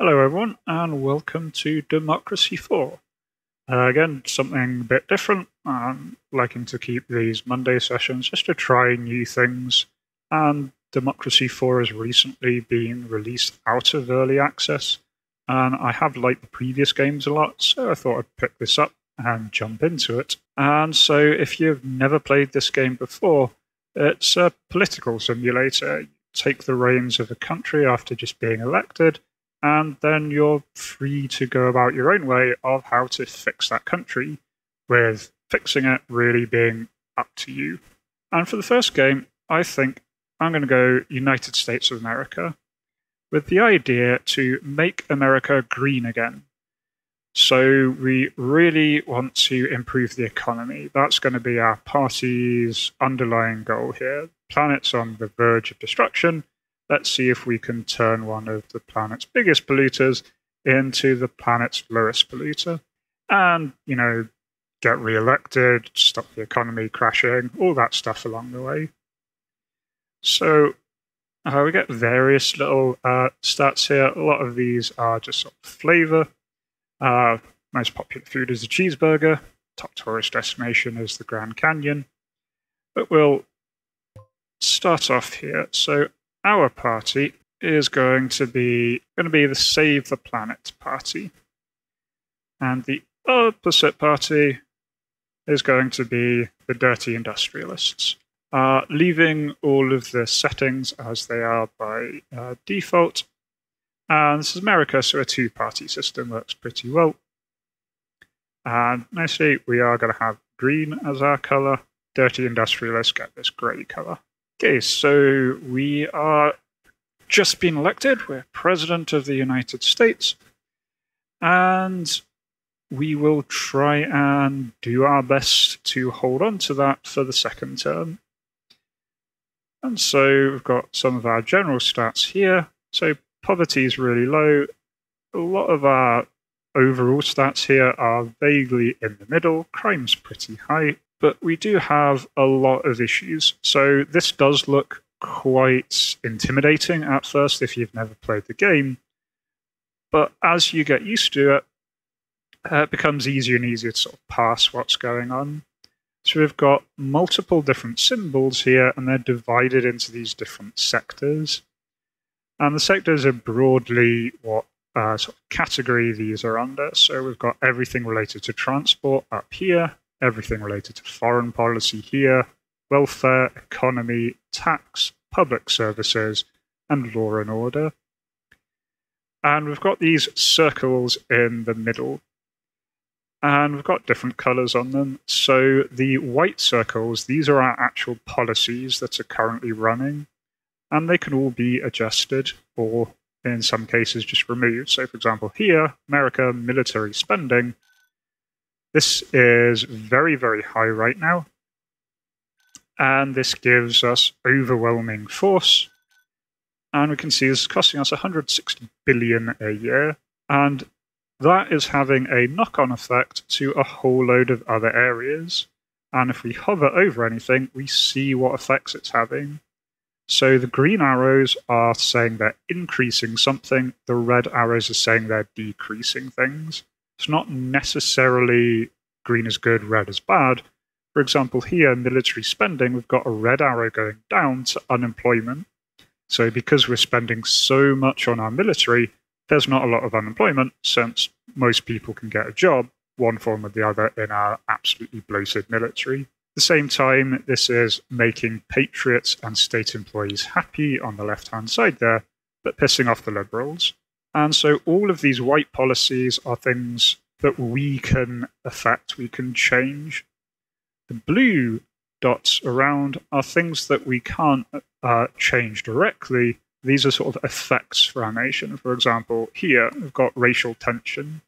Hello, everyone, and welcome to Democracy 4. Again, something a bit different. I'm liking to keep these Monday sessions just to try new things. And Democracy 4 has recently been released out of early access, and I have liked the previous games a lot, so I thought I'd pick this up and jump into it. And so, if you've never played this game before, it's a political simulator. You take the reins of a country after just being elected, and then you're free to go about your own way of how to fix that country, with fixing it really being up to you. And for the first game, I think I'm going to go United States of America, with the idea to make America green again. So we really want to improve the economy. That's going to be our party's underlying goal here. The planet's on the verge of destruction. Let's see if we can turn one of the planet's biggest polluters into the planet's lowest polluter. And, get re-elected, stop the economy crashing, all that stuff along the way. So we get various little stats here. A lot of these are just sort of flavor. Most popular food is a cheeseburger. Top tourist destination is the Grand Canyon. But we'll start off here. So our party is going to be the Save the Planet party. And the opposite party is going to be the Dirty Industrialists. Leaving all of the settings as they are by default. And this is America, so a two-party system works pretty well. And nicely, we are going to have green as our color. Dirty Industrialists get this grey color. Okay, so we are just been elected. We're President of the United States. And we will try and do our best to hold on to that for the second term. And so we've got some of our general stats here. So poverty is really low. A lot of our overall stats here are vaguely in the middle. Crime's pretty high. But we do have a lot of issues. So this does look quite intimidating at first if you've never played the game. But as you get used to it, it becomes easier and easier to sort of pass what's going on. So we've got multiple different symbols here, and they're divided into these different sectors. And the sectors are broadly what sort of category these are under. So we've got everything related to transport up here, everything related to foreign policy here, welfare, economy, tax, public services, and law and order. And we've got these circles in the middle. And we've got different colors on them. So the white circles, these are our actual policies that are currently running. And they can all be adjusted or, in some cases, just removed. So, for example, here, America military spending. This is very, very high right now. And this gives us overwhelming force. And we can see this is costing us $160 billion a year. And that is having a knock-on effect to a whole load of other areas. And if we hover over anything, we see what effects it's having. So the green arrows are saying they're increasing something. The red arrows are saying they're decreasing things. It's not necessarily green is good, red is bad. For example, here, military spending, we've got a red arrow going down to unemployment. So because we're spending so much on our military, there's not a lot of unemployment since most people can get a job, one form or the other, in our absolutely bloated military. At the same time, this is making patriots and state employees happy on the left-hand side there, but pissing off the liberals. And so all of these white policies are things that we can affect, we can change. The blue dots around are things that we can't change directly. These are sort of effects for our nation. For example, here we've got racial tension.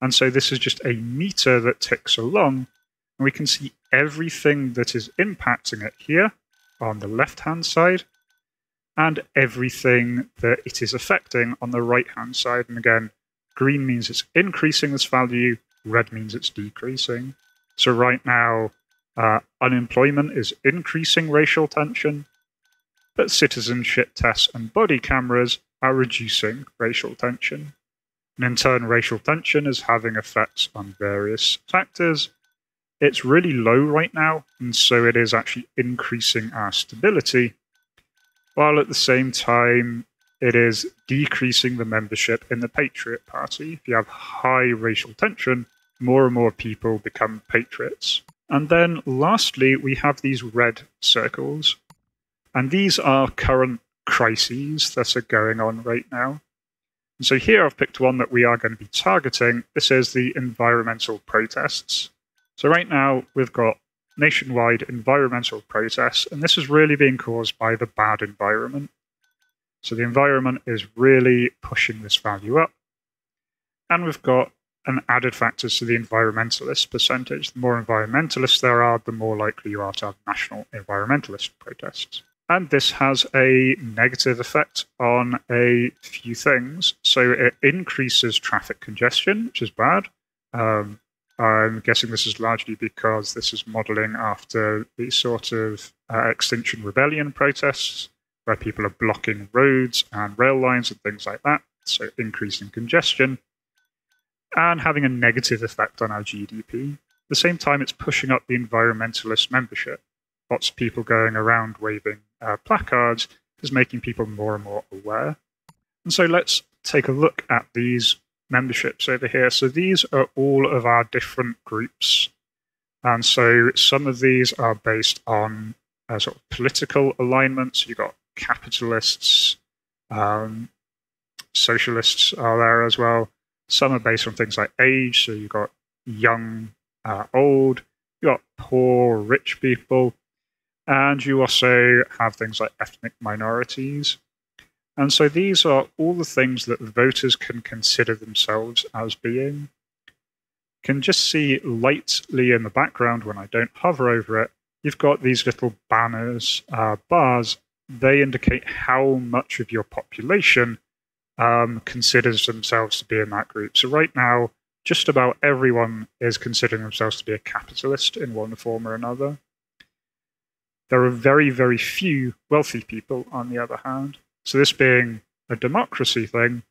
And so this is just a meter that ticks along. And we can see everything that is impacting it here on the left-hand side and everything that it is affecting on the right-hand side. And again, green means it's increasing this value, red means it's decreasing. So right now, unemployment is increasing racial tension, but citizenship tests and body cameras are reducing racial tension. And in turn, racial tension is having effects on various factors. It's really low right now, and so it is actually increasing our stability, while at the same time, it is decreasing the membership in the Patriot Party. If you have high racial tension, more and more people become patriots. And then lastly, we have these red circles. And these are current crises that are going on right now. And so here I've picked one that we are going to be targeting. This is the environmental protests. So right now we've got nationwide environmental protests, and this is really being caused by the bad environment. So the environment is really pushing this value up. And we've got an added factor to the environmentalist percentage. The more environmentalists there are, the more likely you are to have national environmentalist protests. And this has a negative effect on a few things. So it increases traffic congestion, which is bad. I'm guessing this is largely because this is modeling after the sort of Extinction Rebellion protests, where people are blocking roads and rail lines and things like that. So increasing congestion and having a negative effect on our GDP. At the same time, it's pushing up the environmentalist membership. Lots of people going around waving placards is making people more and more aware. And so let's take a look at these memberships over here. So these are all of our different groups. And so some of these are based on sort of political alignments. You've got capitalists, socialists are there as well. Some are based on things like age. So you've got young, old, you've got poor, rich people. And you also have things like ethnic minorities. And so these are all the things that voters can consider themselves as being. You can just see lightly in the background when I don't hover over it, you've got these little banners, bars. They indicate how much of your population considers themselves to be in that group. So right now, just about everyone is considering themselves to be a capitalist in one form or another. There are very, very few wealthy people, on the other hand. So this being a democracy thing,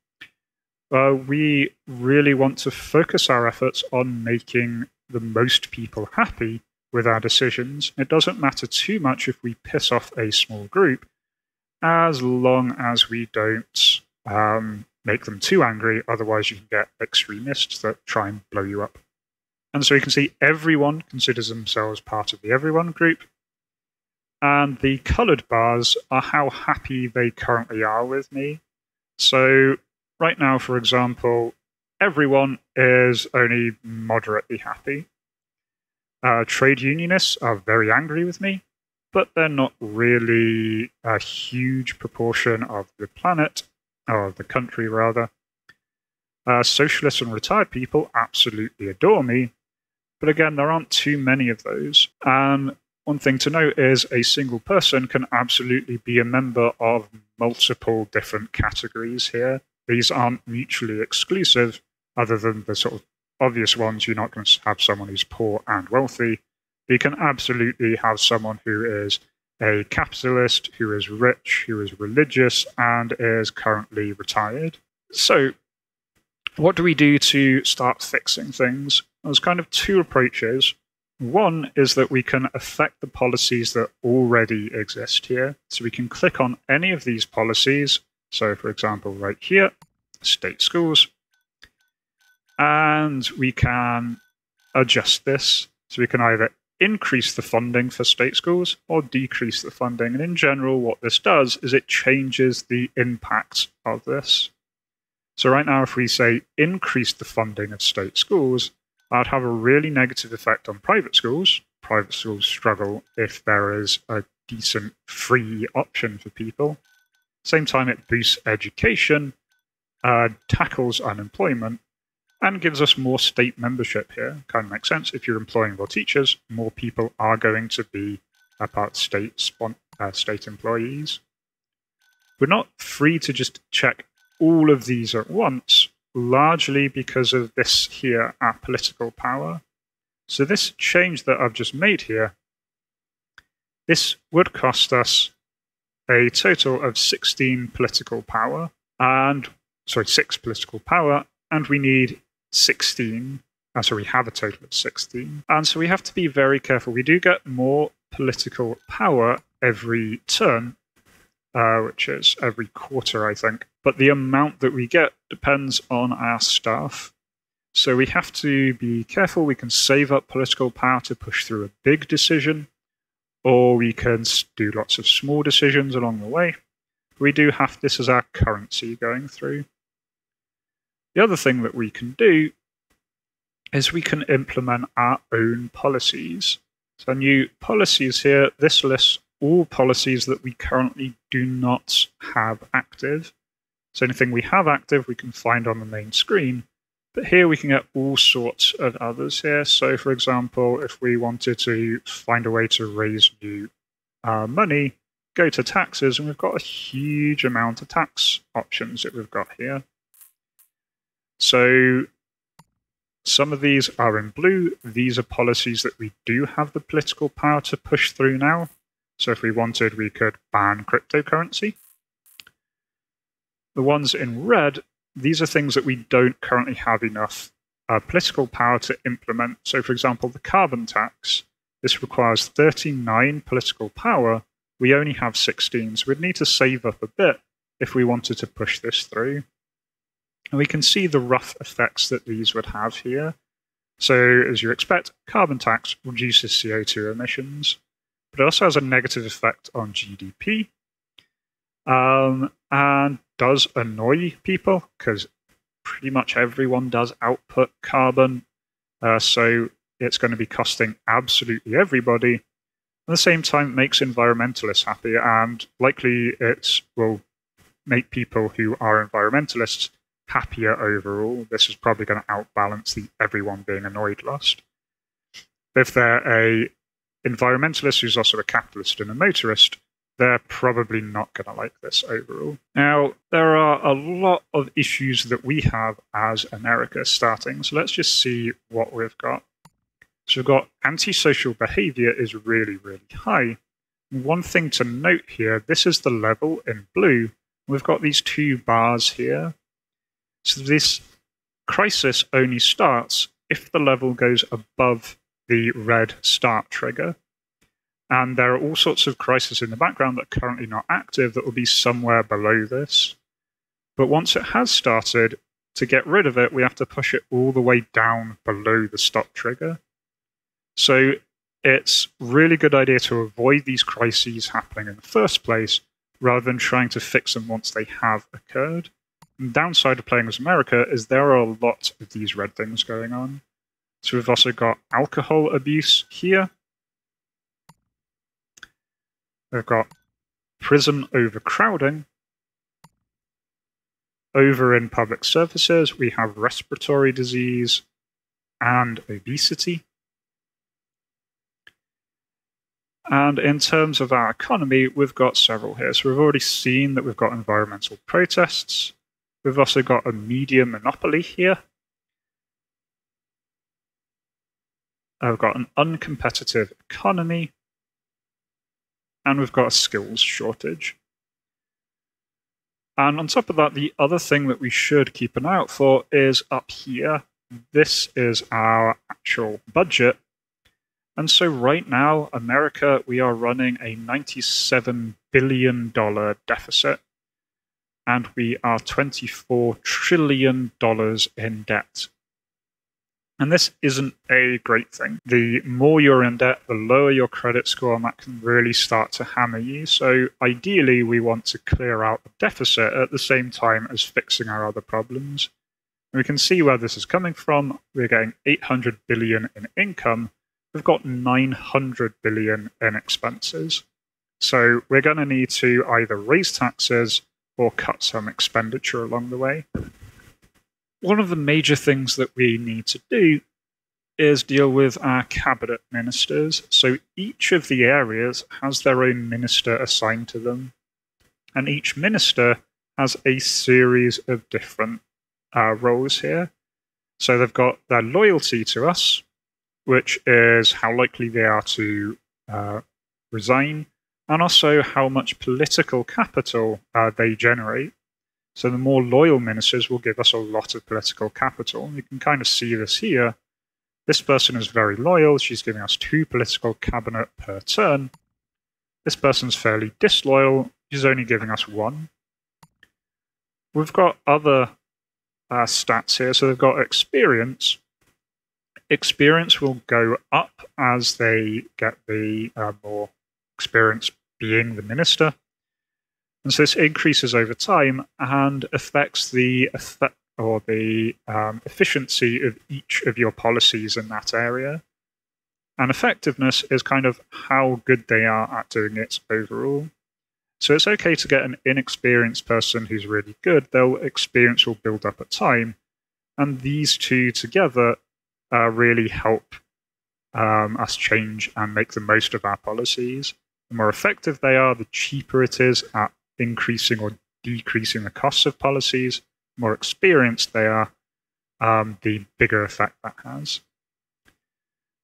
we really want to focus our efforts on making the most people happy with our decisions. It doesn't matter too much if we piss off a small group, as long as we don't make them too angry. Otherwise, you can get extremists that try and blow you up. And so you can see everyone considers themselves part of the everyone group. And the coloured bars are how happy they currently are with me. So right now, for example, everyone is only moderately happy. Trade unionists are very angry with me, but they're not really a huge proportion of the planet, or the country rather. Socialists and retired people absolutely adore me, but again, there aren't too many of those. One thing to note is a single person can absolutely be a member of multiple different categories here. These aren't mutually exclusive, other than the sort of obvious ones. You're not going to have someone who's poor and wealthy. You can absolutely have someone who is a capitalist, who is rich, who is religious, and is currently retired. So what do we do to start fixing things? There's kind of two approaches. One is that we can affect the policies that already exist here. So we can click on any of these policies. So for example, right here, state schools. And we can adjust this. So we can either increase the funding for state schools or decrease the funding. And in general, what this does is it changes the impact of this. So right now, if we say increase the funding of state schools, that'd have a really negative effect on private schools. Private schools struggle if there is a decent free option for people. Same time, it boosts education, tackles unemployment, and gives us more state membership here. Kind of makes sense. If you're employing more teachers, more people are going to be a part of state employees. We're not free to just check all of these at once, largely because of this here, our political power. So this change that I've just made here, this would cost us a total of 16 political power. and sorry, 6 political power, and we need 16. So we have a total of 16. And so we have to be very careful. We do get more political power every turn, which is every quarter, I think. But the amount that we get depends on our staff. So we have to be careful. We can save up political power to push through a big decision, or we can do lots of small decisions along the way. We do have this as our currency going through. The other thing that we can do is we can implement our own policies. So new policies here, this lists all policies that we currently do not have active. So anything we have active, we can find on the main screen. But here we can get all sorts of others here. So for example, if we wanted to find a way to raise new money, go to taxes, and we've got a huge amount of tax options that we've got here. So some of these are in blue. These are policies that we do have the political power to push through now. So if we wanted, we could ban cryptocurrency. The ones in red, these are things that we don't currently have enough political power to implement. So for example, the carbon tax, this requires 39 political power. We only have 16, so we'd need to save up a bit if we wanted to push this through. And we can see the rough effects that these would have here. So as you expect, carbon tax reduces CO2 emissions, but it also has a negative effect on GDP, and does annoy people because pretty much everyone does output carbon. So it's going to be costing absolutely everybody. At the same time, it makes environmentalists happy, and likely it will make people who are environmentalists happier overall. This is probably going to outbalance the everyone being annoyed lost. If they're a environmentalist who's also a capitalist and a motorist, they're probably not going to like this overall. Now, there are a lot of issues that we have as America starting, so let's just see what we've got. So we've got antisocial behavior is really, really high. One thing to note here, this is the level in blue. We've got these 2 bars here. So this crisis only starts if the level goes above the red start trigger. And there are all sorts of crises in the background that are currently not active that will be somewhere below this. But once it has started, to get rid of it, we have to push it all the way down below the stop trigger. So it's a really good idea to avoid these crises happening in the first place, rather than trying to fix them once they have occurred. The downside of playing as America is there are a lot of these red things going on. So we've also got alcohol abuse here. We've got prison overcrowding. Over in public services, we have respiratory disease and obesity. And in terms of our economy, we've got several here. So we've already seen that we've got environmental protests. We've also got a media monopoly here. We've got an uncompetitive economy. And we've got a skills shortage. And on top of that, the other thing that we should keep an eye out for is up here. This is our actual budget. And so right now, America, we are running a $97 billion deficit. And we are $24 trillion in debt. And this isn't a great thing. The more you're in debt, the lower your credit score, and that can really start to hammer you. So ideally, we want to clear out the deficit at the same time as fixing our other problems. And we can see where this is coming from. We're getting $800 billion in income. We've got $900 billion in expenses. So we're going to need to either raise taxes or cut some expenditure along the way. One of the major things that we need to do is deal with our cabinet ministers. So each of the areas has their own minister assigned to them. And each minister has a series of different roles here. So they've got their loyalty to us, which is how likely they are to resign, and also how much political capital they generate. So the more loyal ministers will give us a lot of political capital. You can kind of see this here. This person is very loyal. She's giving us 2 political cabinet per turn. This person's fairly disloyal. She's only giving us 1. We've got other stats here. So they've got experience. Experience will go up as they get the more experience being the minister. And so this increases over time and affects the efficiency of each of your policies in that area. And effectiveness is kind of how good they are at doing it overall. So it's okay to get an inexperienced person who's really good. Their experience will build up at time. And these two together really help us change and make the most of our policies. The more effective they are, the cheaper it is at increasing or decreasing the costs of policies. The more experienced they are, the bigger effect that has.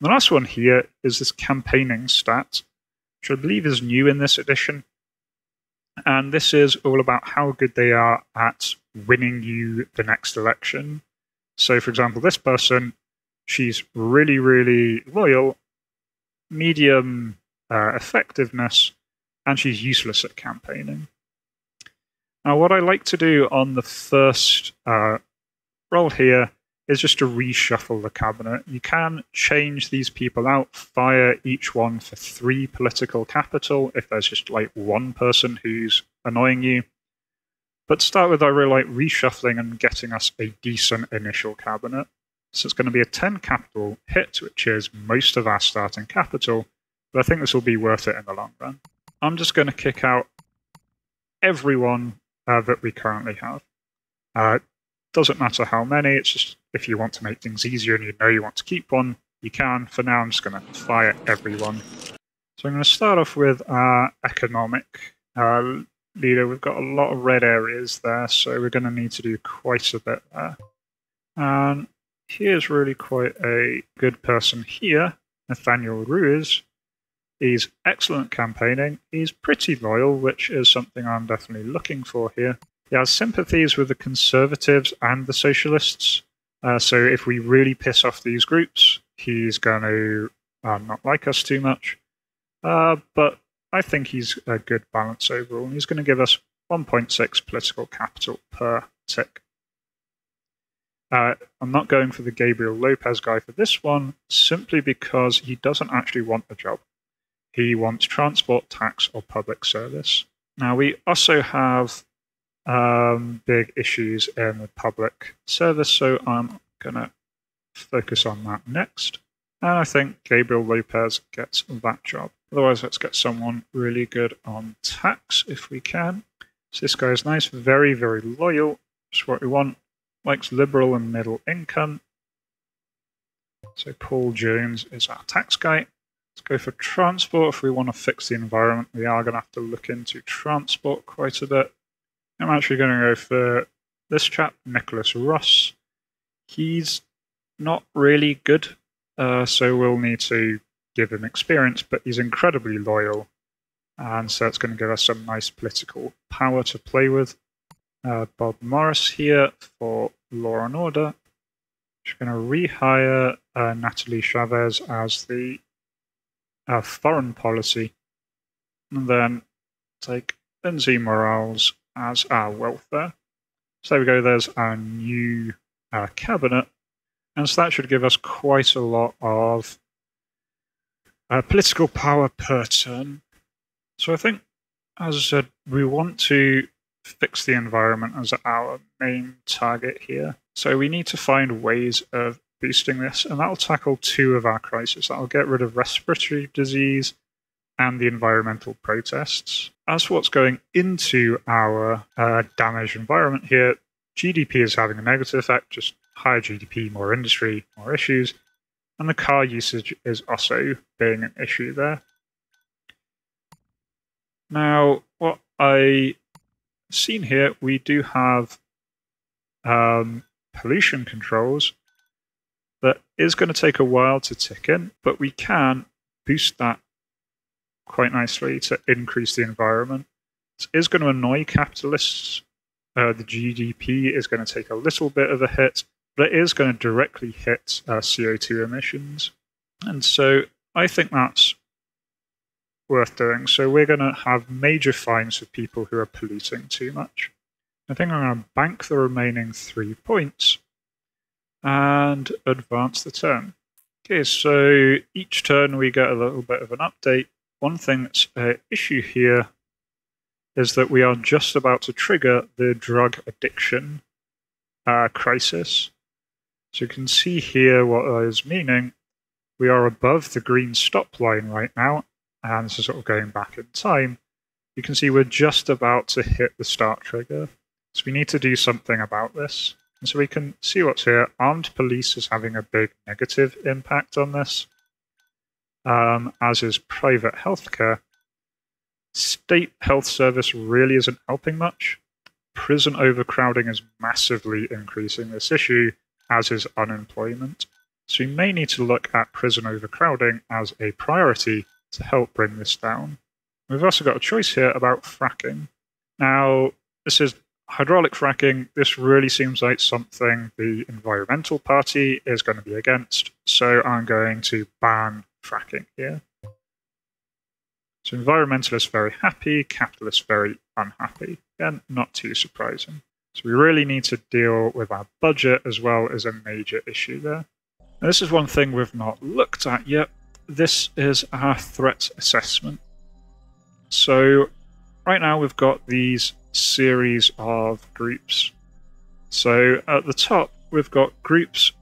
The last one here is this campaigning stat, which I believe is new in this edition. And this is all about how good they are at winning you the next election. So, for example, this person, she's really, really loyal, medium effectiveness, and she's useless at campaigning. Now, what I like to do on the first roll here is just to reshuffle the cabinet. You can change these people out, fire each one for 3 political capital if there's just like one person who's annoying you. But to start with, I really like reshuffling and getting us a decent initial cabinet. So it's going to be a 10 capital hit, which is most of our starting capital, but I think this will be worth it in the long run. I'm just going to kick out everyone that we currently have. Doesn't matter how many, it's just if you want to make things easier and you know you want to keep one, you can. For now, I'm just going to fire everyone. So I'm going to start off with our economic leader. We've got a lot of red areas there, so we're going to need to do quite a bit there. And here's really quite a good person here, Nathaniel Ruiz. He's excellent campaigning. He's pretty loyal, which is something I'm definitely looking for here. He has sympathies with the Conservatives and the Socialists. So if we really piss off these groups, he's going to not like us too much. But I think he's a good balance overall. And he's going to give us 1.6 political capital per tick. I'm not going for the Gabriel Lopez guy for this one, simply because he doesn't actually want a job. He wants transport, tax, or public service. Now, we also have big issues in the public service, so I'm going to focus on that next. And I think Gabriel Lopez gets that job. Otherwise, let's get someone really good on tax if we can. So this guy is nice, very, very loyal. That's what we want. Likes liberal and middle income. So Paul Jones is our tax guy. Let's go for transport. If we want to fix the environment, we are going to have to look into transport quite a bit. I'm actually going to go for this chap, Nicholas Ross. He's not really good, so we'll need to give him experience, but he's incredibly loyal, and so it's going to give us some nice political power to play with. Bob Morris here for Law and Order. Just going to rehire Natalie Chavez as the foreign policy, and then take Lindsay Morales as our welfare. So there we go, there's our new cabinet. And so that should give us quite a lot of political power per turn. So I think, as I said, we want to fix the environment as our main target here. So we need to find ways of boosting this, and that will tackle 2 of our crises. That will get rid of respiratory disease and the environmental protests. As for what's going into our damaged environment here, GDP is having a negative effect, just higher GDP, more industry, more issues, and the car usage is also being an issue there. Now, what I've seen here, we do have pollution controls that is going to take a while to tick in, but we can boost that quite nicely to increase the environment. It is going to annoy capitalists The GDP is going to take a little bit of a hit, but it is going to directly hit CO2 emissions. And so I think that's worth doing. So we're going to have major fines for people who are polluting too much. I think I'm going to bank the remaining 3 points and advance the turn. Okay, so each turn we get a little bit of an update. One thing that's an issue here is that we are just about to trigger the drug addiction crisis. So you can see here what that is meaning. We are above the green stop line right now, and this is sort of going back in time. You can see we're just about to hit the start trigger. So we need to do something about this. And so we can see what's here. Armed police is having a big negative impact on this, as is private healthcare. State health service really isn't helping much. Prison overcrowding is massively increasing this issue, as is unemployment. So we may need to look at prison overcrowding as a priority to help bring this down. We've also got a choice here about fracking. Now, this is hydraulic fracking. This really seems like something the Environmental Party is going to be against, so I'm going to ban fracking here. So environmentalists very happy, capitalists very unhappy. Again, not too surprising. So we really need to deal with our budget as well as a major issue there. Now, this is one thing we've not looked at yet. This is our threat assessment. So right now we've got these series of groups. So at the top we've got groups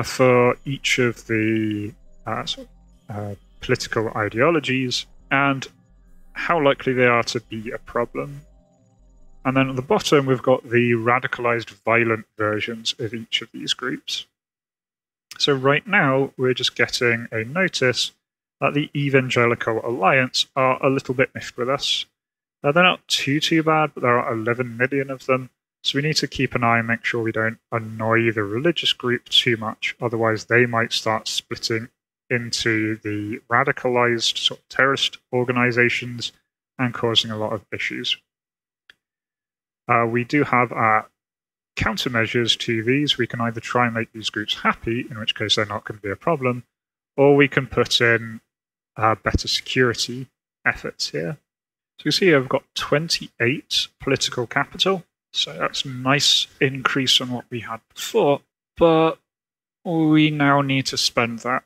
for each of the political ideologies and how likely they are to be a problem. And then at the bottom we've got the radicalized violent versions of each of these groups. So right now we're just getting a notice that the Evangelical Alliance are a little bit miffed with us. They're not too bad, but there are 11 million of them. So we need to keep an eye and make sure we don't annoy the religious group too much. Otherwise, they might start splitting into the radicalized sort of terrorist organizations and causing a lot of issues. We do have countermeasures to these. We can either try and make these groups happy, in which case they're not going to be a problem, or we can put in better security efforts here. So you see I've got 28 political capital, so that's a nice increase on what we had before, but we now need to spend that.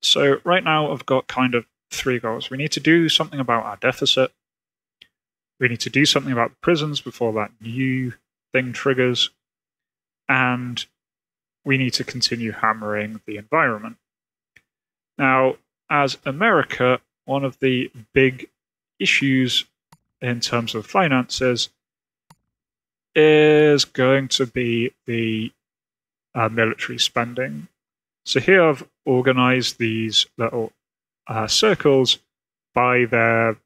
So right now I've got kind of 3 goals. We need to do something about our deficit. We need to do something about the prisons before that new thing triggers. And we need to continue hammering the environment. Now, as America, one of the big issues in terms of finances is going to be the military spending. So here I've organized these little circles by their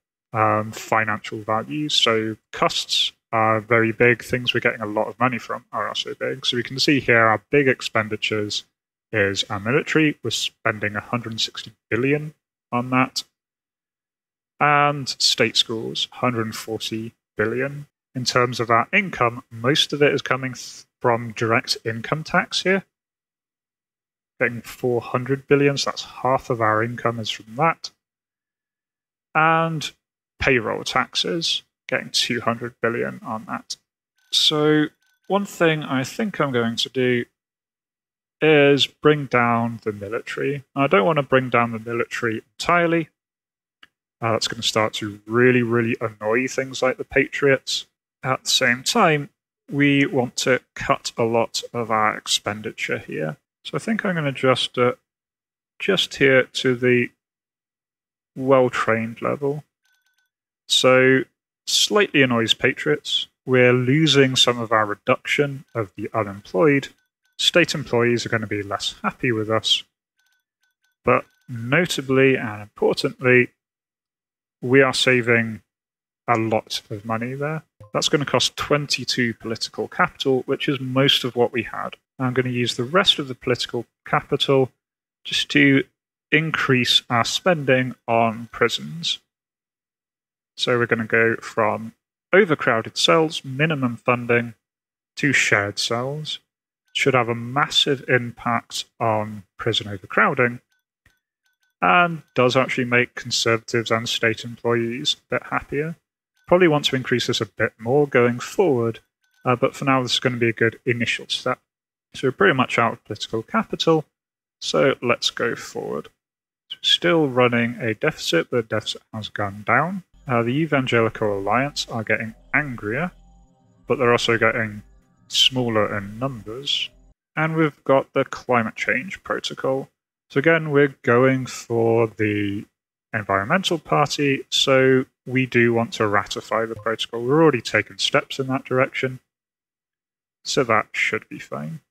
financial values. So costs are very big. Things we're getting a lot of money from are also big. So we can see here our big expenditures is our military. We're spending 160 billion on that. And state schools, 140 billion. In terms of our income, most of it is coming from direct income tax here. Getting 400 billion, so that's half of our income is from that. And payroll taxes, getting 200 billion on that. So one thing I think I'm going to do is bring down the military. I don't want to bring down the military entirely. That's going to start to really, really annoy things like the Patriots. At the same time, we want to cut a lot of our expenditure here. So I think I'm going to adjust it just here to the well-trained level. So slightly annoys Patriots. We're losing some of our reduction of the unemployed. State employees are going to be less happy with us. But notably and importantly, we are saving a lot of money there. That's going to cost 22 political capital, which is most of what we had. I'm going to use the rest of the political capital just to increase our spending on prisons. So we're going to go from overcrowded cells, minimum funding to shared cells should have a massive impact on prison overcrowding and does actually make Conservatives and state employees a bit happier. Probably want to increase this a bit more going forward, but for now this is going to be a good initial step. So we're pretty much out of political capital, so let's go forward. So we're still running a deficit, but the deficit has gone down. The Evangelical Alliance are getting angrier, but they're also getting smaller in numbers. And we've got the Climate Change Protocol. So again, we're going for the Environmental Party, so we do want to ratify the protocol. We're already taking steps in that direction, so that should be fine.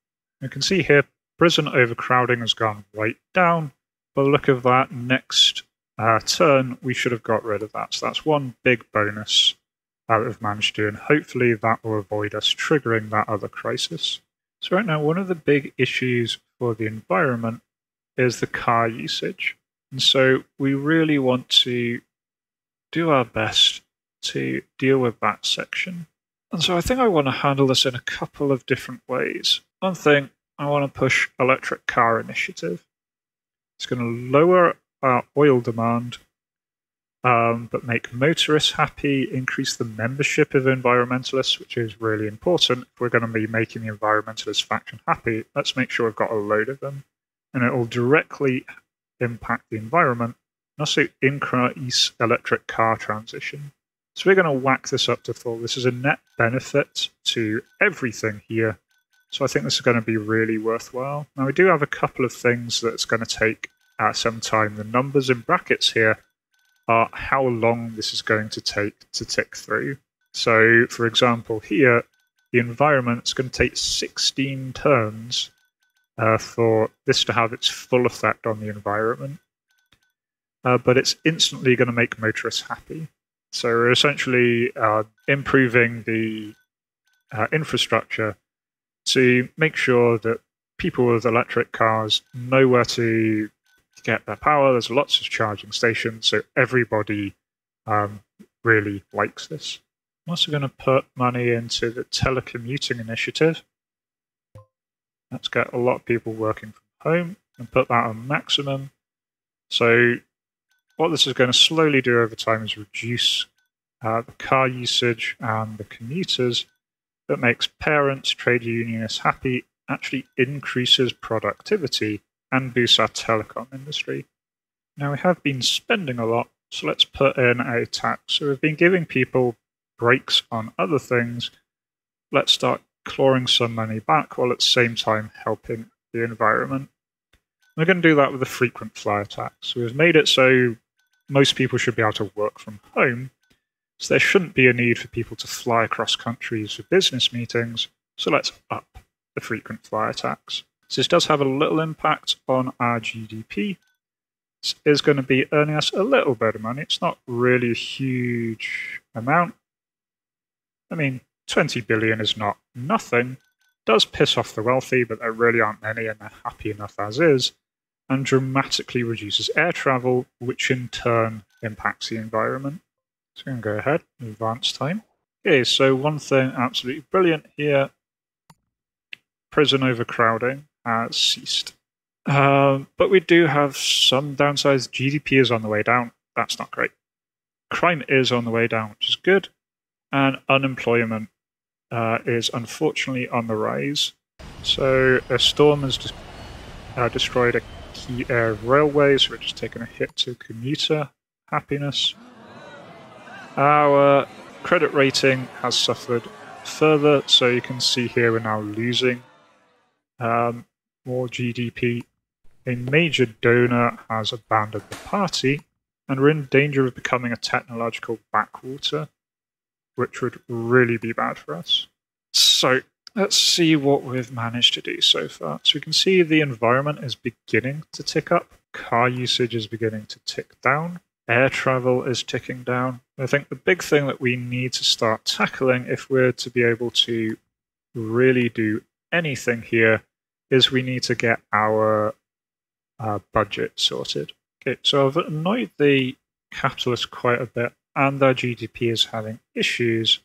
You can see here, prison overcrowding has gone right down, but look at that, next turn, we should have got rid of that. So that's one big bonus that we've managed to do, and hopefully that will avoid us triggering that other crisis. So right now, one of the big issues for the environment is the car usage. And so we really want to do our best to deal with that section. And so I think I want to handle this in a couple of different ways. One thing, I want to push electric car initiative. It's going to lower our oil demand, but make motorists happy, increase the membership of environmentalists, which is really important. If we're going to be making the environmentalist faction happy, let's make sure we've got a load of them. And it will directly impact the environment and also increase electric car transition. So we're going to whack this up to full. This is a net benefit to everything here. So I think this is going to be really worthwhile. Now we do have a couple of things that's going to take some time. The numbers in brackets here are how long this is going to take to tick through. So for example here, the environment is going to take 16 turns for this to have its full effect on the environment. But it's instantly going to make motorists happy. So we're essentially improving the infrastructure to make sure that people with electric cars know where to get their power. There's lots of charging stations, so everybody really likes this. I'm also going to put money into the telecommuting initiative. Let's get a lot of people working from home and put that on maximum. So what this is going to slowly do over time is reduce the car usage and the commuters. That makes parents, trade unionists happy, actually increases productivity and boosts our telecom industry. Now we have been spending a lot, so let's put in a tax. So we've been giving people breaks on other things. Let's start clawing some money back while at the same time helping the environment. We're going to do that with a frequent flyer tax. So we've made it so most people should be able to work from home. So there shouldn't be a need for people to fly across countries for business meetings. So let's up the frequent flyer tax. So this does have a little impact on our GDP. This is going to be earning us a little bit of money. It's not really a huge amount. I mean, 20 billion is not nothing. It does piss off the wealthy, but there really aren't many and they're happy enough as is, and dramatically reduces air travel, which in turn impacts the environment. So I'm going to go ahead and advance time. Okay, so one thing absolutely brilliant here, prison overcrowding has ceased. But we do have some downsides. GDP is on the way down. That's not great. Crime is on the way down, which is good. And unemployment is unfortunately on the rise. So a storm has destroyed a key area of railways. We're just taking a hit to commuter happiness. Our credit rating has suffered further, so you can see here we're now losing more GDP. A major donor has abandoned the party, and we're in danger of becoming a technological backwater, which would really be bad for us. So let's see what we've managed to do so far. So we can see the environment is beginning to tick up. Car usage is beginning to tick down. Air travel is ticking down. I think the big thing that we need to start tackling if we're to be able to really do anything here is we need to get our budget sorted. Okay, so I've annoyed the capitalists quite a bit, and their GDP is having issues.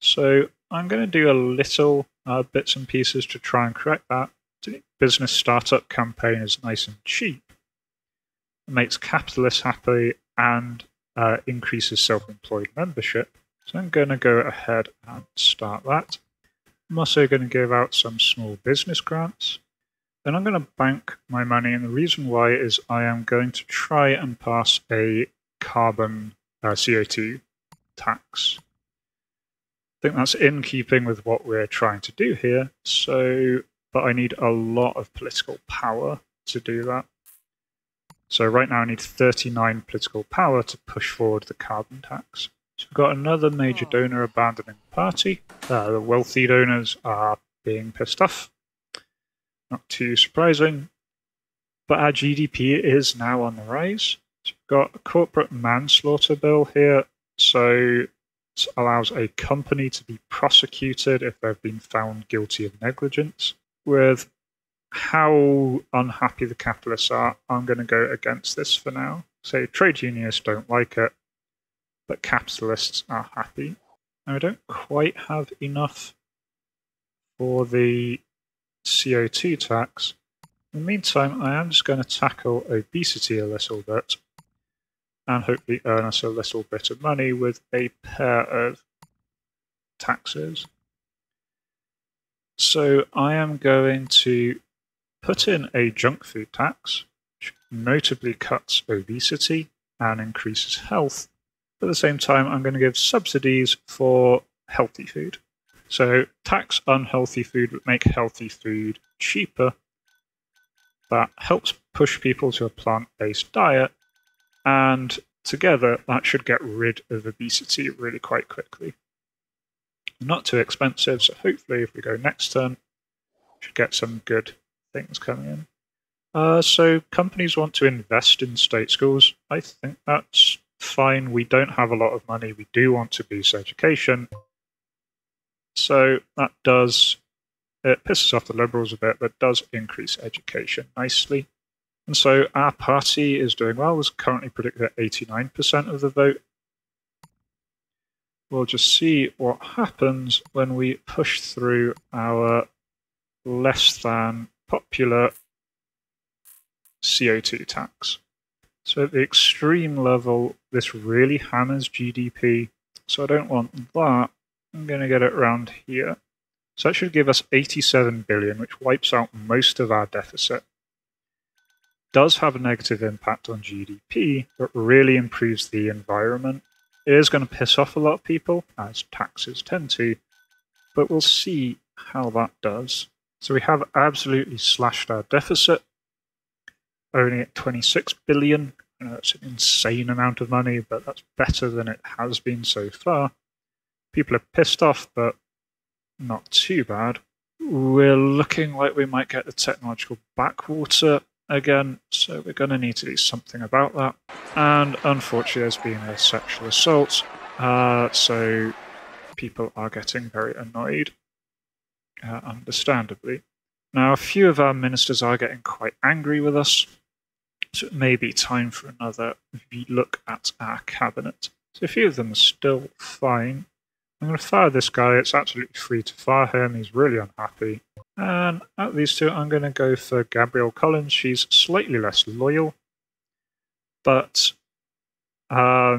So I'm going to do a little bits and pieces to try and correct that. The business startup campaign is nice and cheap. It makes capitalists happy and increases self-employed membership. So I'm going to go ahead and start that. I'm also going to give out some small business grants. Then I'm going to bank my money, and the reason why is I am going to try and pass a carbon CO2 tax. I think that's in keeping with what we're trying to do here, but I need a lot of political power to do that. So right now I need 39 political power to push forward the carbon tax. So we've got another major donor abandoning the party. The wealthy donors are being pissed off. Not too surprising. But our GDP is now on the rise. So we've got a corporate manslaughter bill here. So it allows a company to be prosecuted if they've been found guilty of negligence. With how unhappy the capitalists are, I'm going to go against this for now. So trade unionists don't like it, but capitalists are happy. Now, I don't quite have enough for the CO2 tax. In the meantime, I am just going to tackle obesity a little bit and hopefully earn us a little bit of money with a pair of taxes. So I am going to put in a junk food tax, which notably cuts obesity and increases health. At the same time, I'm going to give subsidies for healthy food. So tax unhealthy food would make healthy food cheaper. That helps push people to a plant-based diet, and together that should get rid of obesity really quite quickly. Not too expensive, so hopefully if we go next turn, we should get some good things coming in. So companies want to invest in state schools. I think that's fine. We don't have a lot of money. We do want to boost education. So that it pisses off the Liberals a bit, but does increase education nicely. And so our party is doing well. It's currently predicted at 89% of the vote. We'll just see what happens when we push through our less than popular CO2 tax. So at the extreme level, this really hammers GDP. So I don't want that. I'm going to get it around here. So that should give us 87 billion, which wipes out most of our deficit. Does have a negative impact on GDP, but really improves the environment. It is going to piss off a lot of people, as taxes tend to, but we'll see how that does. So we have absolutely slashed our deficit, only at 26 billion. I know it's an insane amount of money, but that's better than it has been so far. People are pissed off, but not too bad. We're looking like we might get the technological backwater again, so we're going to need to do something about that. And unfortunately, there's been a sexual assault, so people are getting very annoyed, understandably. Now, a few of our ministers are getting quite angry with us, so it may be time for another look at our cabinet. So a few of them are still fine. I'm going to fire this guy. It's absolutely free to fire him. He's really unhappy. And out of these two, I'm going to go for Gabrielle Collins. She's slightly less loyal, but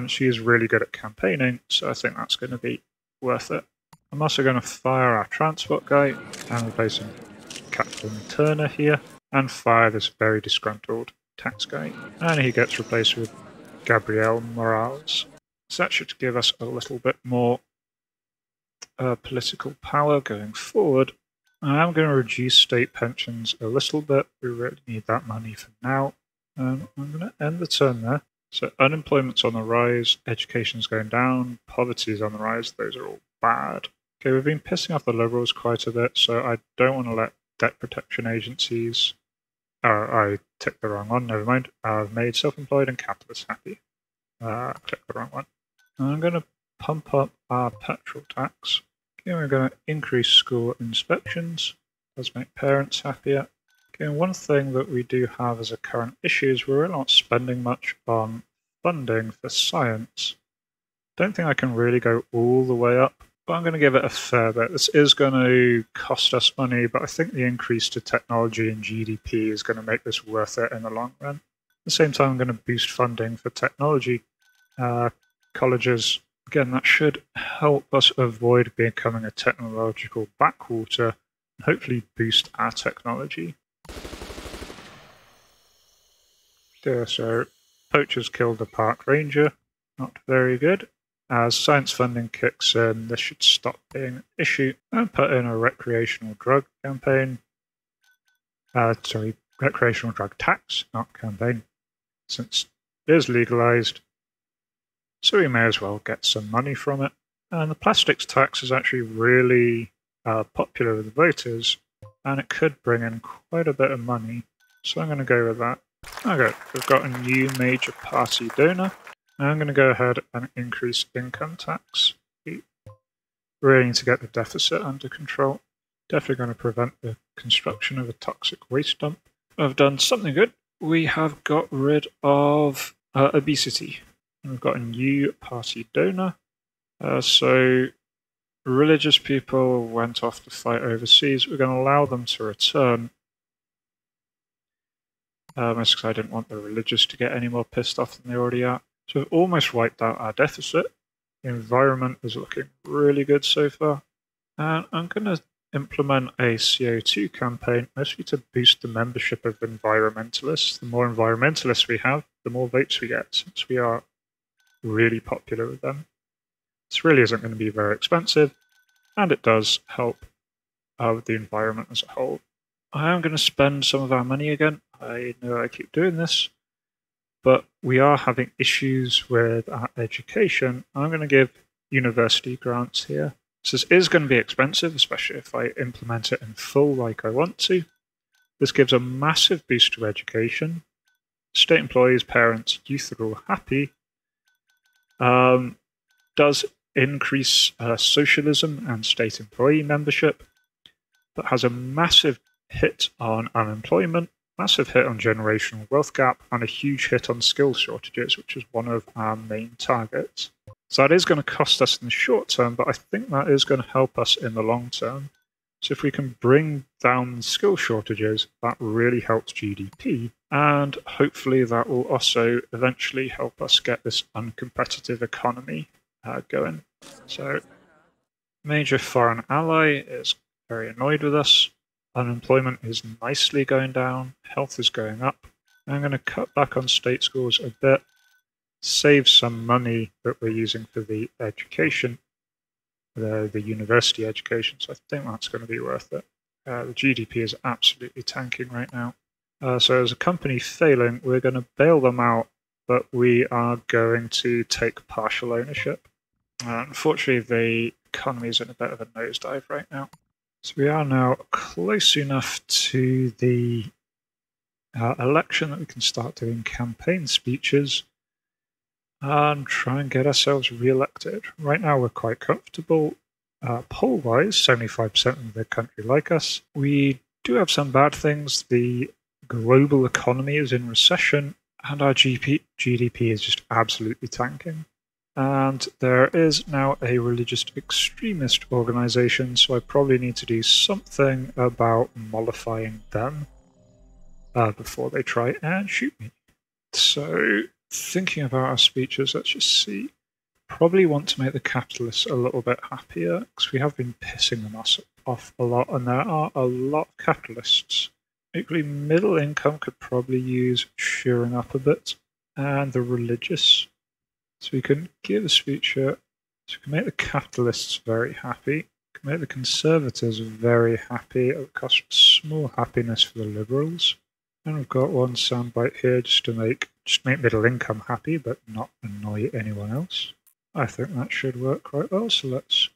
she is really good at campaigning, so I think that's going to be worth it. I'm also going to fire our transport guy and replace him with Captain Turner here, and fire this very disgruntled tax guy. And he gets replaced with Gabrielle Morales. So that should give us a little bit more political power going forward. I am going to reduce state pensions a little bit. We really need that money for now. I'm going to end the turn there. So unemployment's on the rise, education's going down, poverty's on the rise. Those are all bad. Okay, we've been pissing off the Liberals quite a bit, so I don't want to let debt protection agencies... I ticked the wrong one, never mind. I've made self-employed and capitalists happy. Clicked the wrong one. And I'm going to pump up our petrol tax. Okay, we're going to increase school inspections. Does make parents happier. Okay, and one thing that we do have as a current issue is we're not spending much on funding for science. Don't think I can really go all the way up. but I'm going to give it a fair bit. This is going to cost us money, but I think the increase to technology and GDP is going to make this worth it in the long run. At the same time, I'm going to boost funding for technology colleges. Again, that should help us avoid becoming a technological backwater and hopefully boost our technology. There, so poachers killed the park ranger. Not very good. As science funding kicks in, this should stop being an issue and put in a recreational drug campaign. Recreational drug tax, not campaign, since it is legalized. So we may as well get some money from it. And the plastics tax is actually really popular with the voters, and it could bring in quite a bit of money. So I'm going to go with that. Okay, we've got a new major party donor. Now I'm going to go ahead and increase income tax. We really need to get the deficit under control. Definitely going to prevent the construction of a toxic waste dump. I've done something good. We have got rid of obesity. And we've got a new party donor. So religious people went off to fight overseas. We're going to allow them to return. Mostly because I didn't want the religious to get any more pissed off than they already are. So we've almost wiped out our deficit. The environment is looking really good so far. And I'm going to implement a CO2 campaign, mostly to boost the membership of environmentalists. The more environmentalists we have, the more votes we get, since we are really popular with them. This really isn't going to be very expensive, and it does help with the environment as a whole. I am going to spend some of our money again. I know I keep doing this, but we are having issues with our education. I'm going to give university grants here. So this is going to be expensive, especially if I implement it in full like I want to. This gives a massive boost to education. State employees, parents, youth are all happy. Does increase socialism and state employee membership, but has a massive hit on unemployment, massive hit on generational wealth gap, and a huge hit on skill shortages, which is one of our main targets. So that is going to cost us in the short term, but I think that is going to help us in the long term. So if we can bring down skill shortages, that really helps GDP, and hopefully that will also eventually help us get this uncompetitive economy going. So major foreign ally is very annoyed with us. Unemployment is nicely going down. Health is going up. I'm going to cut back on state schools a bit, save some money that we're using for the education, the university education, so I think that's going to be worth it. The GDP is absolutely tanking right now. So as a company failing, we're going to bail them out, but we are going to take partial ownership. Unfortunately, the economy is in a bit of a nosedive right now. So we are now close enough to the election that we can start doing campaign speeches and try and get ourselves re-elected. Right now we're quite comfortable. Poll-wise, 75% of the country like us. We do have some bad things. The global economy is in recession, and our GDP is just absolutely tanking. And there is now a religious extremist organization, so I probably need to do something about mollifying them before they try and shoot me. So, thinking about our speeches, let's just see. Probably want to make the capitalists a little bit happier, because we have been pissing them off a lot, and there are a lot of capitalists. Equally, middle income could probably use shearing up a bit, and the religious. So we can give a speech here. So we can make the capitalists very happy. We can make the conservatives very happy at the cost of small happiness for the liberals. And we've got one soundbite here just to make middle income happy, but not annoy anyone else. I think that should work quite well. So let's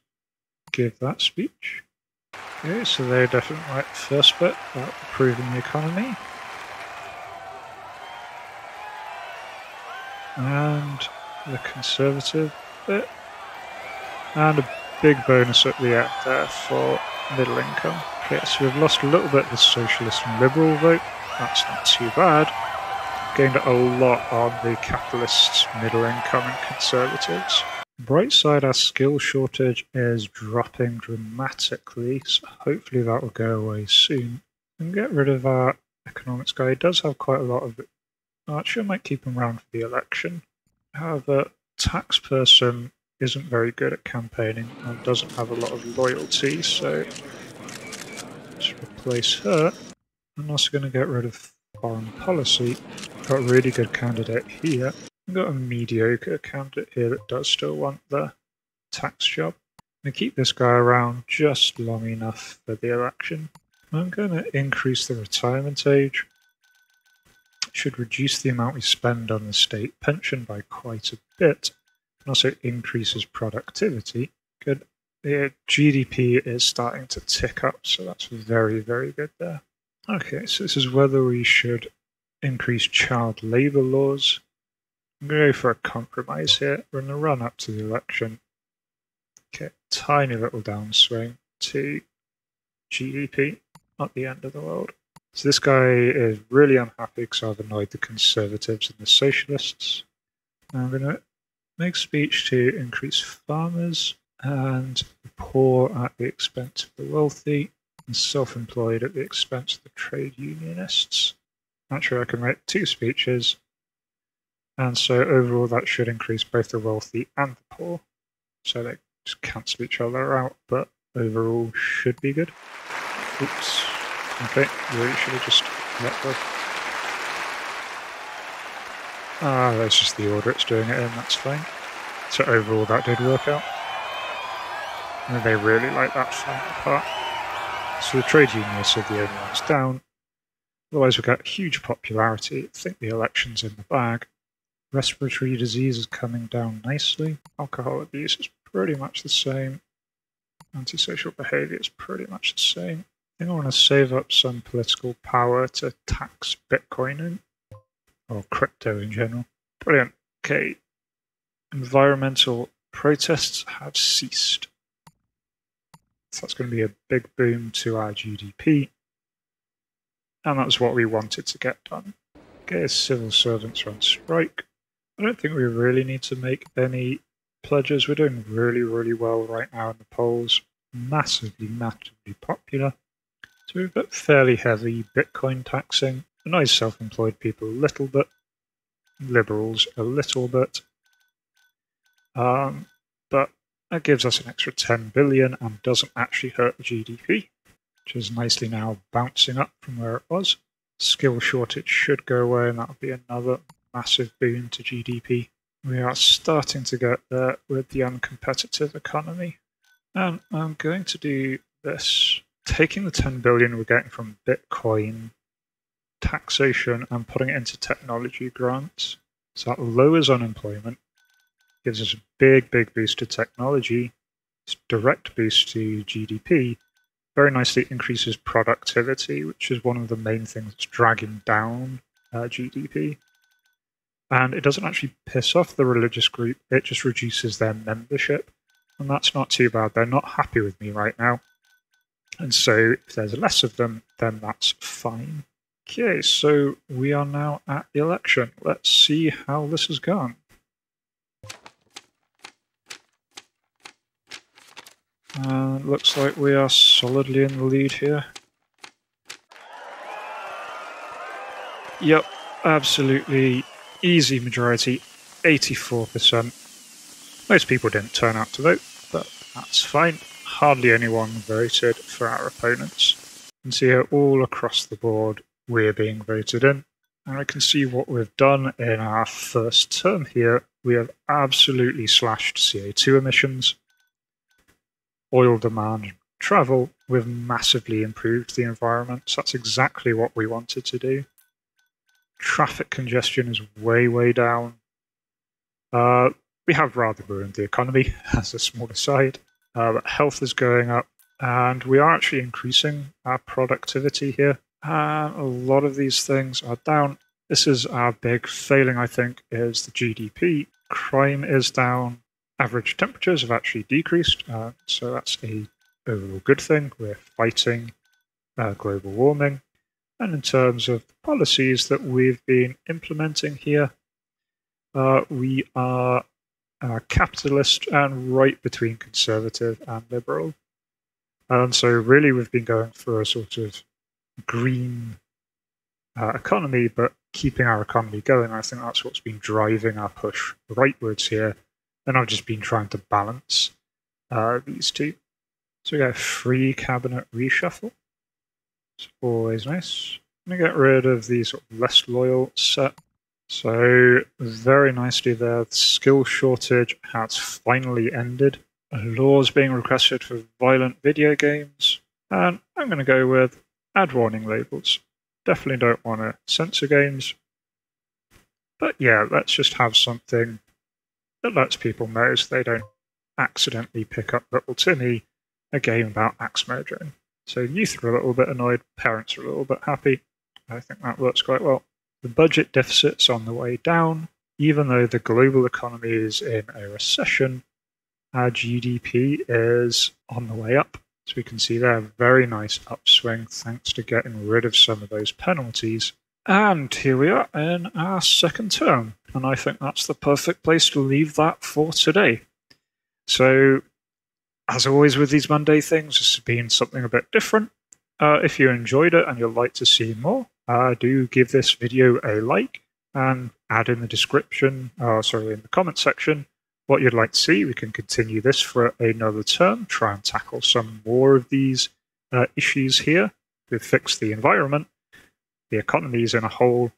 give that speech. Okay, so they definitely like the first bit about improving the economy. And the conservative bit, and a big bonus at the end there for middle income. Okay, so we've lost a little bit of the socialist and liberal vote. That's not too bad. Gained a lot on the capitalists, middle income, and conservatives. Bright side, our skill shortage is dropping dramatically, so hopefully that will go away soon. And get rid of our economics guy. He does have quite a lot of it. Actually, I might keep him around for the election. However, tax person isn't very good at campaigning and doesn't have a lot of loyalty, so let's replace her. I'm also going to get rid of foreign policy. Got a really good candidate here. I've got a mediocre candidate here that does still want the tax job. I'm going to keep this guy around just long enough for the election. I'm going to increase the retirement age. It should reduce the amount we spend on the state pension by quite a bit, and also increases productivity. Good. The GDP is starting to tick up, so that's very, very good there. Okay, so this is whether we should increase child labour laws. I'm going to go for a compromise here. We're going to run up to the election. Okay, tiny little downswing to GDP, not the end of the world. So this guy is really unhappy because I've annoyed the Conservatives and the Socialists. Now I'm going to make a speech to increase farmers and the poor at the expense of the wealthy, and self-employed at the expense of the trade unionists. Actually, I can make 2 speeches, and so overall that should increase both the wealthy and the poor. So they just cancel each other out, but overall should be good. Oops. Okay, really should have just let go. That's just the order it's doing it in, that's fine. So overall that did work out. And they really like that final part. So the trade unionists are the only ones down. Otherwise we've got huge popularity. I think the election's in the bag. Respiratory disease is coming down nicely. Alcohol abuse is pretty much the same. Antisocial behaviour is pretty much the same. I think I want to save up some political power to tax Bitcoin or crypto in general. Brilliant. Okay. Environmental protests have ceased. So that's going to be a big boom to our GDP. And that's what we wanted to get done. Okay, civil servants are on strike. I don't think we really need to make any pledges. We're doing really, really well right now in the polls. Massively, massively popular. So we've got fairly heavy Bitcoin taxing. Annoys self-employed people a little bit. Liberals a little bit. But that gives us an extra 10 billion and doesn't actually hurt the GDP, which is nicely now bouncing up from where it was. Skill shortage should go away, and that'll be another massive boon to GDP. We are starting to get there with the uncompetitive economy. And I'm going to do this. Taking the 10 billion we're getting from Bitcoin taxation and putting it into technology grants. So that lowers unemployment, gives us a big, big boost to technology, it's a direct boost to GDP, very nicely increases productivity, which is one of the main things that's dragging down GDP. And it doesn't actually piss off the religious group, it just reduces their membership. And that's not too bad. They're not happy with me right now. And so if there's less of them, then that's fine. Okay, so we are now at the election. Let's see how this has gone. Looks like we are solidly in the lead here. Yep, absolutely easy majority, 84%. Most people didn't turn out to vote, but that's fine. Hardly anyone voted for our opponents. You can see here all across the board we're being voted in. And I can see what we've done in our first term here. We have absolutely slashed CO2 emissions. Oil demand and travel, we've massively improved the environment. So that's exactly what we wanted to do. Traffic congestion is way, way down. We have rather ruined the economy as a small aside. But health is going up, and we are actually increasing our productivity here. And a lot of these things are down. This is our big failing, I think, is the GDP. Crime is down. Average temperatures have actually decreased, so that's a overall good thing. We're fighting global warming. And in terms of the policies that we've been implementing here, we are capitalist, and right between conservative and liberal. And so really we've been going for a sort of green economy, but keeping our economy going. I think that's what's been driving our push rightwards here. And I've just been trying to balance these two. So we get a free cabinet reshuffle. It's always nice. I'm going to get rid of the sort of less loyal set. So very nicely there. The skill shortage has finally ended. Laws being requested for violent video games. And I'm going to go with add warning labels. Definitely don't want to censor games. But yeah, let's just have something that lets people know so they don't accidentally pick up Little Timmy, a game about axe murdering. So youth are a little bit annoyed, parents are a little bit happy. I think that works quite well. The budget deficit's on the way down. Even though the global economy is in a recession, our GDP is on the way up. So we can see there a very nice upswing thanks to getting rid of some of those penalties. And here we are in our second term. And I think that's the perfect place to leave that for today. So, as always with these Monday things, this has been something a bit different. If you enjoyed it and you'd like to see more, do give this video a like and add in the description, in the comment section, what you'd like to see. We can continue this for another term, try and tackle some more of these issues here. We've fixed the environment, the economy is in a hole,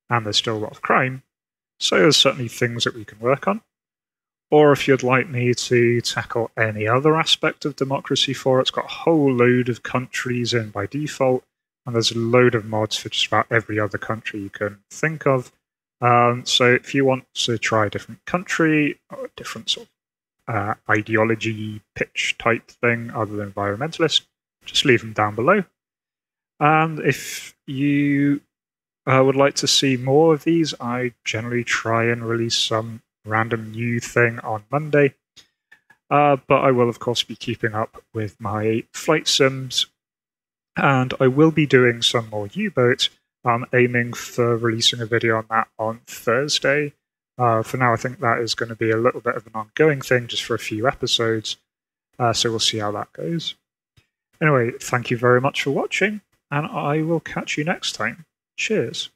and there's still a lot of crime. So there's certainly things that we can work on. Or if you'd like me to tackle any other aspect of Democracy 4, it's got a whole load of countries in by default, and there's a load of mods for just about every other country you can think of. So if you want to try a different country, or a different sort of ideology pitch type thing other than environmentalist, just leave them down below. And if you would like to see more of these, I generally try and release some random new thing on Monday. But I will, of course, be keeping up with my flight sims. And I will be doing some more U-boats. I'm aiming for releasing a video on that on Thursday. For now, I think that is going to be a little bit of an ongoing thing, just for a few episodes. So we'll see how that goes. Anyway, thank you very much for watching, and I will catch you next time. Cheers.